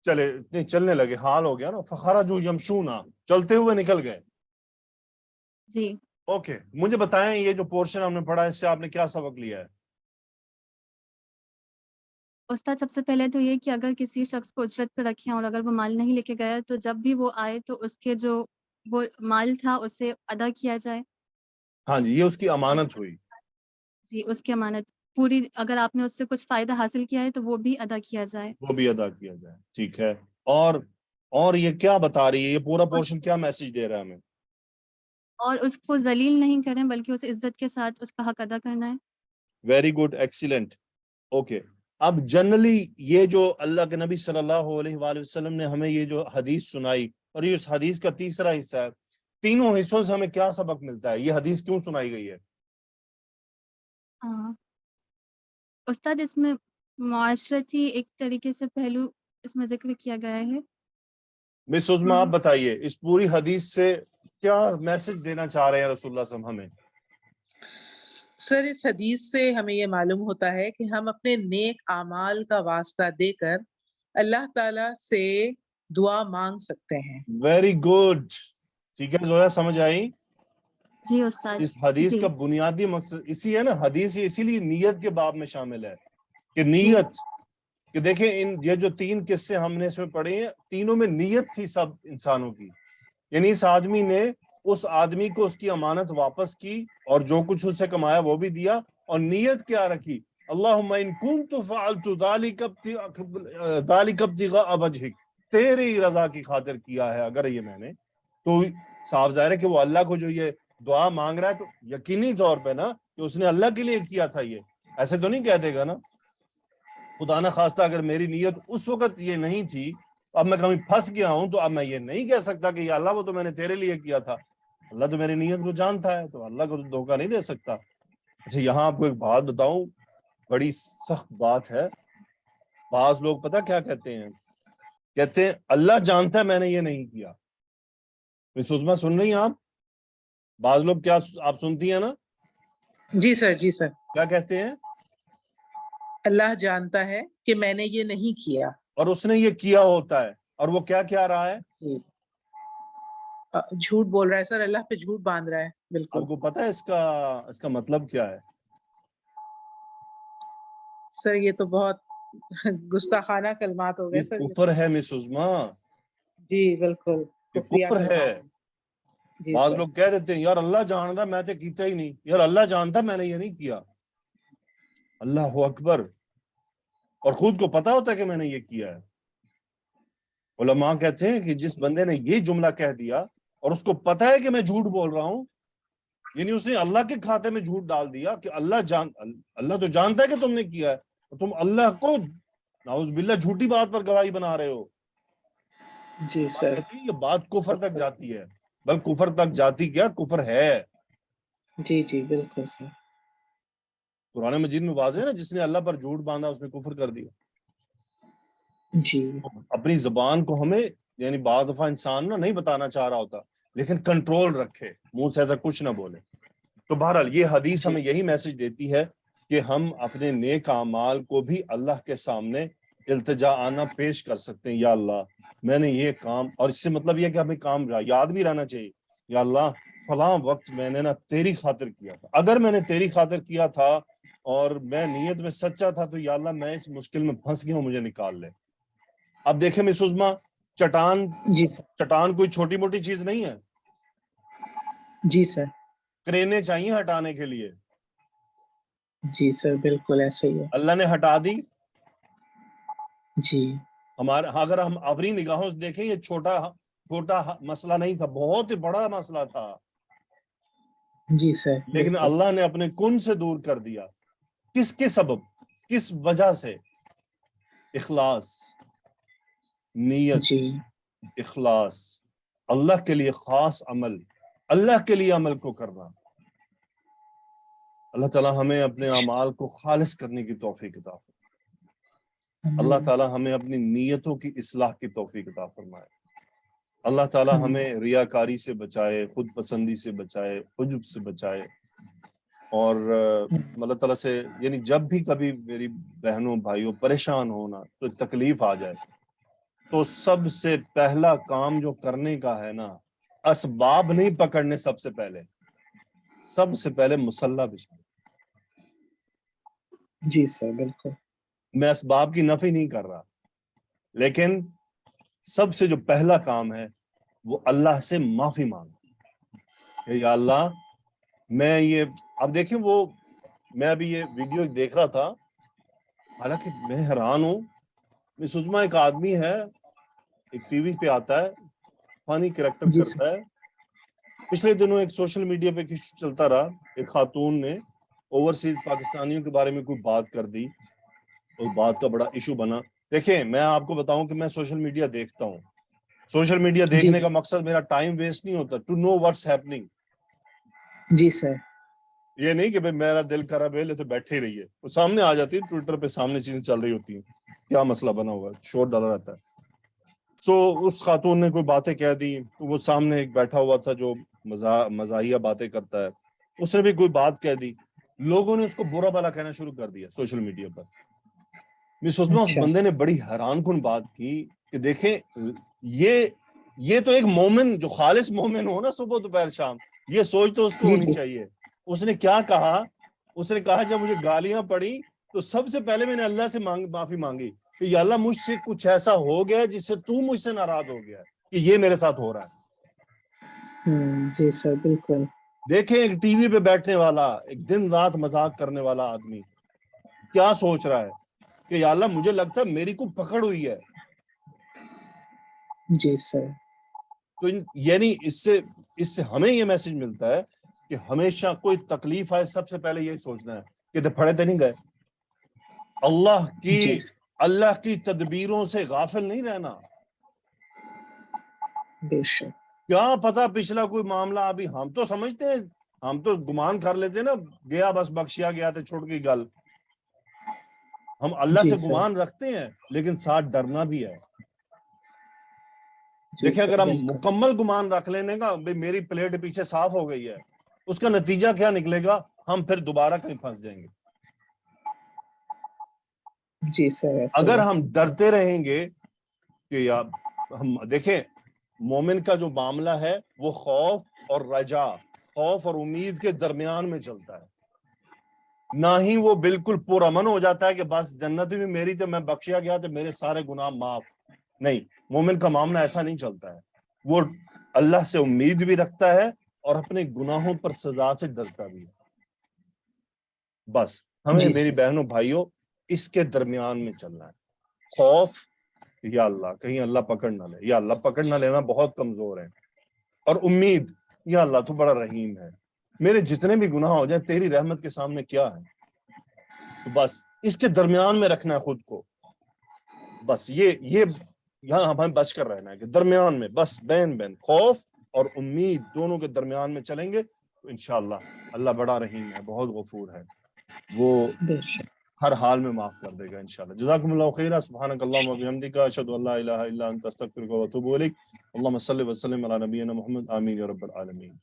چلے نہیں چلنے لگے حال ہو گیا نا. فخرجو یمشونا چلتے ہوئے نکل گئے. جی اوکے مجھے بتائیں یہ جو پورشن ہم نے پڑھا اس سے آپ نے کیا سبق لیا ہے؟ استاد سب سے پہلے تو یہ کہ اگر کسی شخص کو اجرت پہ رکھیں اور اگر وہ مال نہیں لے کے گیا تو جب بھی وہ آئے تو اس کے جو وہ مال تھا اسے ادا کیا جائے. ہاں جی یہ اس کی امانت ہوئی. جی اس کی امانت پوری اگر آپ نے اس سے کچھ فائدہ حاصل کیا ہے تو وہ بھی ادا کیا جائے. وہ بھی ادا کیا جائے. ٹھیک ہے. اور یہ کیا بتا رہی ہے یہ پورا پورشن کیا میسج دے رہا ہے ہمیں؟ اور اس کو ذلیل نہیں کریں بلکہ اسے عزت کے ساتھ اس کا حق ادا کرنا ہے. Very good excellent. اوکے اب جنرلی یہ جو اللہ کے نبی صلی اللہ علیہ وآلہ وسلم نے ہمیں یہ جو حدیث سنائی اور یہ اس حدیث کا تیسرا حصہ ہے تینوں حصوں سے ہمیں کیا سبق ملتا ہے؟ یہ حدیث کیوں سنائی گئی ہے؟ استاد اس میں معاشرتی ایک طریقے سے پہلو اس میں ذکر کیا گیا ہے. مس عظمیٰ آپ بتائیے اس پوری حدیث سے کیا میسج دینا چاہ رہے ہیں رسول اللہ صلی اللہ علیہ وسلم ہمیں؟ سر اس حدیث سے ہمیں یہ معلوم ہوتا ہے کہ ہم اپنے نیک اعمال کا واسطہ دے کر اللہ تعالی سے دعا مانگ سکتے ہیں. Very good. ٹھیک ہے زویا سمجھ آئی؟ جی استاد. اس حدیث جی کا بنیادی مقصد اسی ہے نا. حدیث اسی لیے نیت کے باب میں شامل ہے کہ نیت کہ دیکھیں یہ جو 3 قصے ہم نے اس میں پڑھے ہیں تینوں میں نیت تھی سب انسانوں کی. یعنی اس آدمی نے اس آدمی کو اس کی امانت واپس کی اور جو کچھ اسے کمایا وہ بھی دیا اور نیت کیا رکھی؟ اللہم ان کنت فعلت ذلک ابتغاء وجہک تیری رضا کی خاطر کیا ہے اگر یہ میں نے تو صاف ظاہر ہے کہ وہ اللہ کو جو یہ دعا مانگ رہا ہے تو یقینی طور پہ نا کہ اس نے اللہ کے لیے کیا تھا. یہ ایسے تو نہیں کہہ دے گا نا خدا نہ خواستہ اگر میری نیت اس وقت یہ نہیں تھی اب میں کہیں پھنس گیا ہوں تو اب میں یہ نہیں کہہ سکتا کہ یا اللہ وہ تو میں نے تیرے لیے کیا تھا. اللہ تو میری نیت کو جانتا ہے، تو اللہ کو تو دھوکہ نہیں دے سکتا۔ اچھا یہاں آپ کو ایک بات بتاؤں، بڑی سخت بات ہے۔ بعض لوگ پتہ کیا کہتے ہیں، کہتے ہیں اللہ جانتا ہے میں نے یہ نہیں کیا۔ مس عظمیٰ سن رہی ہیں آپ؟ بعض لوگ کیا آپ سنتی ہیں نا، جی سر، جی سر، کیا کہتے ہیں؟ اللہ جانتا ہے کہ میں نے یہ نہیں کیا، اور اس نے یہ کیا ہوتا ہے، اور وہ کیا کیا رہا ہے؟ جھوٹ بول رہا ہے سر، اللہ پہ جھوٹ باندھ رہا ہے۔ بالکل آپ کو پتہ ہے اس کا مطلب کیا ہے؟ سر، یہ تو بہت گستاخانہ کلمات ہو گئے یہ سر۔ کفر ہے مس عظمیٰ، جی بالکل، یہ کفریہ کفر ہے۔ کلمات۔ جی بعض سر، لوگ کہہ دیتے ہیں یار اللہ جانتا میں تو کیتا ہی نہیں، یار اللہ جانتا میں نے یہ نہیں کیا۔ اللہ اکبر، اور خود کو پتا ہوتا ہے کہ میں نے یہ کیا ہے۔ علماء کہتے ہیں کہ جس بندے نے یہ جملہ کہہ دیا اور اس کو پتا ہے کہ میں جھوٹ بول رہا ہوں، یعنی اس نے اللہ کے کھاتے میں جھوٹ ڈال دیا کہ اللہ تو جانتا ہے کہ تم نے کیا ہے، اور تم اللہ کو نعوذ باللہ جھوٹی بات پر گواہی بنا رہے ہو۔ جی سر، یہ بات کفر تک جاتی ہے، بل کفر تک جاتی کیا، کفر ہے۔ جی جی بالکل سر۔ قرآن مجید میں واضح ہے نا، جس نے اللہ پر جھوٹ باندھا اس نے کفر کر دیا۔ جی اپنی زبان کو ہمیں، یعنی بعض دفعہ انسان نہیں بتانا چاہ رہا ہوتا، لیکن کنٹرول رکھے، منہ سے ایسا کچھ نہ بولے۔ تو بہرحال یہ حدیث ہمیں یہی میسج دیتی ہے کہ ہم اپنے نیک اعمال کو بھی اللہ کے سامنے التجاءانہ پیش کر سکتے ہیں۔ یا اللہ میں نے یہ کام، اور اس سے مطلب یہ کہ ہمیں کام یاد بھی رہنا چاہیے، یا اللہ فلاں وقت میں نے تیری خاطر کیا تھا، اگر میں نے تیری خاطر کیا تھا اور میں نیت میں سچا تھا تو یا اللہ میں اس مشکل میں پھنس گیا ہوں، مجھے نکال لے۔ اب دیکھیں مس عظمیٰ، چٹان کوئی چھوٹی موٹی چیز نہیں ہے، جی سر، کرینے چاہیے ہٹانے کے لیے۔ جی سر بالکل ایسے ہی ہے۔ اللہ نے ہٹا دی۔ جی اگر ہم اپنی نگاہوں سے دیکھیں، یہ چھوٹا مسئلہ نہیں تھا، بہت ہی بڑا مسئلہ تھا، جی سر، لیکن اللہ نے اپنے کن سے دور کر دیا۔ کس کے سبب، کس وجہ سے؟ اخلاص، نیت، جی اخلاص، اللہ کے لیے خاص عمل، اللہ کے لیے عمل کو کرنا۔ اللہ تعالیٰ ہمیں اپنے اعمال کو خالص کرنے کی توفیق عطا فرمائے۔ اللہ تعالیٰ ہمیں اپنی نیتوں کی اصلاح کی توفیق عطا فرمائے۔ اللہ تعالیٰ ہمیں ریاکاری سے بچائے، خود پسندی سے بچائے، عجب سے بچائے، اور اللہ تعالیٰ سے، یعنی جب بھی کبھی میری بہنوں بھائیوں پریشان ہونا، تو تکلیف آ جائے، تو سب سے پہلا کام جو کرنے کا ہے نا، اسباب نہیں پکڑنے، سب سے پہلے مصلی بچھانے۔ جی سر بالکل۔ میں اسباب کی نفی نہیں کر رہا، لیکن سب سے جو پہلا کام ہے وہ اللہ سے معافی مانگنا کہ یا اللہ میں یہ، اب دیکھیں وہ، میں ابھی یہ ویڈیو دیکھ رہا تھا، حالانکہ میں حیران ہوں، مس عظمیٰ ایک آدمی ہے، ایک ٹی وی پہ آتا ہے، فانی کریکٹر کرتا ہے۔ پچھلے دنوں ایک سوشل میڈیا پہ چلتا رہا، ایک خاتون نے اوورسیز پاکستانیوں کے بارے میں کوئی بات کر دی، اس بات کا بڑا ایشو بنا۔ دیکھیں میں آپ کو بتاؤں کہ میں سوشل میڈیا دیکھتا ہوں، سوشل میڈیا دیکھنے کا مقصد میرا ٹائم ویسٹ نہیں ہوتا، ٹو نو واٹس ہیپننگ۔ جی سر، یہ نہیں کہ میرا دل کرا بیلے تو بیٹھے ہی رہیے، وہ سامنے آ جاتی ہے، ٹویٹر پہ سامنے چیزیں چل رہی ہوتی ہیں، کیا مسئلہ بنا ہوا ہے، شور ڈالا رہتا ہے۔ اس خاتون نے کوئی باتیں کہہ دی، تو وہ سامنے ایک بیٹھا ہوا تھا جو مزاحیہ باتیں کرتا ہے، اس نے بھی کوئی بات کہہ دی، لوگوں نے اس کو برا بھلا کہنا شروع کر دیا سوشل میڈیا پر۔ مس عظمیٰ اس بندے نے بڑی حیران کن بات کی کہ دیکھیں یہ تو ایک مومن، جو خالص مومن ہو نا، صبح دوپہر شام، یہ سوچ تو اس کو ہونی چاہیے۔ اس نے کیا کہا؟ اس نے کہا جب مجھے گالیاں پڑی تو سب سے پہلے میں نے اللہ سے معافی مانگی کہ یا اللہ مجھ سے کچھ ایسا ہو گیا جس سے تو مجھ سے ناراض ہو گیا کہ یہ میرے ساتھ ہو رہا ہے۔ جی سر بالکل۔ دیکھیں ایک ٹی وی پہ بیٹھنے والا، ایک دن رات مذاق کرنے والا آدمی کیا سوچ رہا ہے کہ یا اللہ مجھے لگتا ہے میری کو پکڑ ہوئی ہے۔ جی سر، تو یعنی اس سے ہمیں یہ میسج ملتا ہے کہ ہمیشہ کوئی تکلیف آئے سب سے پہلے یہی سوچنا ہے کہ پھڑے تو نہیں گئے، اللہ کی تدبیروں سے غافل نہیں رہنا۔ بے شک۔ کیا پتا پچھلا کوئی معاملہ ابھی ہم تو سمجھتے ہیں, ہم تو گمان کر لیتے ہیں نا, گیا بس بخشیا گیا تو چھوڑ گئی گل. ہم اللہ جی سے سر. گمان رکھتے ہیں لیکن ساتھ ڈرنا بھی ہے. جی دیکھیں سر، اگر ہم بالکل. مکمل گمان رکھ لینے کا بھئی میری پلیٹ پیچھے صاف ہو گئی ہے, اس کا نتیجہ کیا نکلے گا؟ ہم پھر دوبارہ کہیں پھنس جائیں گے. جی سر ایسا اگر ہی. ہم ڈرتے رہیں گے کہ یار ہم دیکھیں مومن کا جو معاملہ ہے وہ خوف اور رجا, خوف اور امید کے درمیان میں چلتا ہے. نہ ہی وہ بالکل پرامن ہو جاتا ہے کہ بس جنت بھی میری تو میں بخشیا گیا تو میرے سارے گناہ معاف. نہیں, مومن کا معاملہ ایسا نہیں چلتا ہے. وہ اللہ سے امید بھی رکھتا ہے اور اپنے گناہوں پر سزا سے ڈرتا بھی ہے. بس ہمیں جی میری سر. بہنوں بھائیوں اس کے درمیان میں چلنا ہے. خوف یا اللہ کہیں اللہ پکڑ نہ لے, یا اللہ پکڑ نہ لینا بہت کمزور ہے, اور امید یا اللہ تو بڑا رحیم ہے, میرے جتنے بھی گناہ ہو جائیں تیری رحمت کے سامنے کیا ہے. تو بس اس کے درمیان میں رکھنا ہے خود کو. بس یہ یہاں ہمیں بچ کر رہنا ہے کہ درمیان میں بس بین خوف اور امید دونوں کے درمیان میں چلیں گے تو انشاءاللہ اللہ بڑا رحیم ہے, بہت غفور ہے, وہ بے شک. ہر حال میں معاف کر دے گا انشاءاللہ. جزاکم اللہ خیرا. سبحانک اللہم و بحمدک, اشہد ان لا الہ الا انت استغفرک و اتوب الیک. اللہم صلی وسلم علی نبینا محمد. آمین یا رب العالمین.